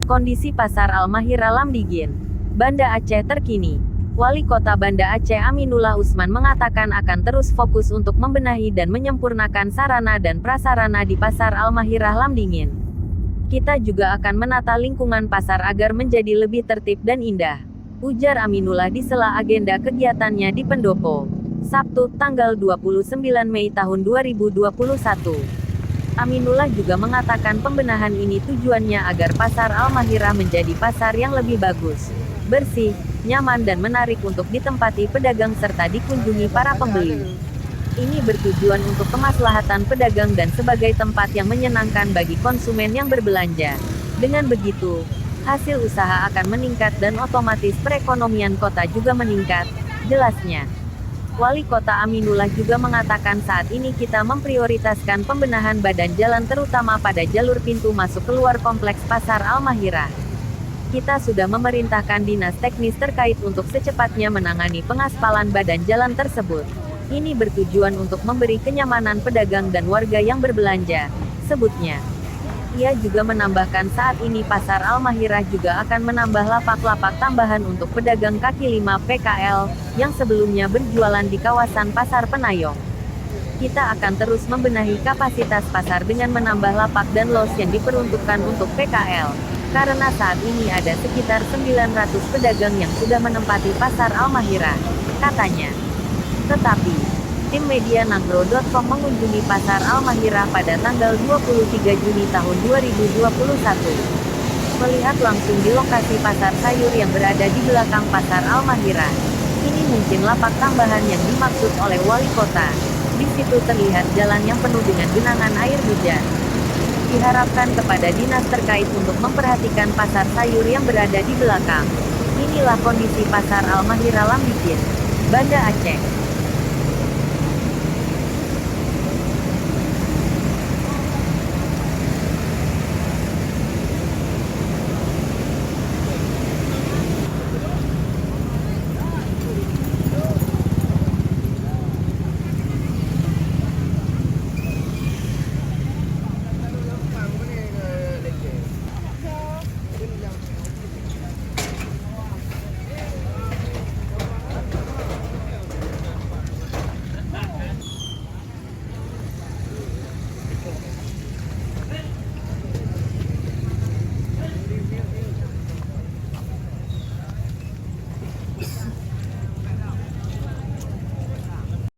Kondisi Pasar Al-Mahira Lamdigin, Banda Aceh terkini. Wali Kota Banda Aceh Aminullah Usman mengatakan akan terus fokus untuk membenahi dan menyempurnakan sarana dan prasarana di Pasar Al-Mahira Lamdingin. Kita juga akan menata lingkungan pasar agar menjadi lebih tertib dan indah, ujar Aminullah di sela agenda kegiatannya di Pendopo, Sabtu, tanggal 29 Mei tahun 2021. Aminullah juga mengatakan pembenahan ini tujuannya agar Pasar Al-Mahira menjadi pasar yang lebih bagus, bersih, nyaman dan menarik untuk ditempati pedagang serta dikunjungi para pembeli. Ini bertujuan untuk kemaslahatan pedagang dan sebagai tempat yang menyenangkan bagi konsumen yang berbelanja. Dengan begitu, hasil usaha akan meningkat dan otomatis perekonomian kota juga meningkat, jelasnya. Wali Kota Aminullah juga mengatakan saat ini kita memprioritaskan pembenahan badan jalan terutama pada jalur pintu masuk keluar kompleks Pasar Al-Mahira. Kita sudah memerintahkan dinas teknis terkait untuk secepatnya menangani pengaspalan badan jalan tersebut. Ini bertujuan untuk memberi kenyamanan pedagang dan warga yang berbelanja, sebutnya. Ia juga menambahkan saat ini Pasar Al-Mahira juga akan menambah lapak-lapak tambahan untuk pedagang kaki lima PKL, yang sebelumnya berjualan di kawasan Pasar Penayong. Kita akan terus membenahi kapasitas pasar dengan menambah lapak dan los yang diperuntukkan untuk PKL. Karena saat ini ada sekitar 900 pedagang yang sudah menempati Pasar Al-Mahira, katanya. Tetapi, tim media Nagro.com mengunjungi Pasar Al-Mahira pada tanggal 23 Juni tahun 2021. Melihat langsung di lokasi pasar sayur yang berada di belakang Pasar Al-Mahira. Ini mungkin lapak tambahan yang dimaksud oleh wali kota. Di situ terlihat jalan yang penuh dengan genangan air hujan. Diharapkan kepada dinas terkait untuk memperhatikan pasar sayur yang berada di belakang. Inilah kondisi Pasar Al-Mahira Lamdingin, Banda Aceh.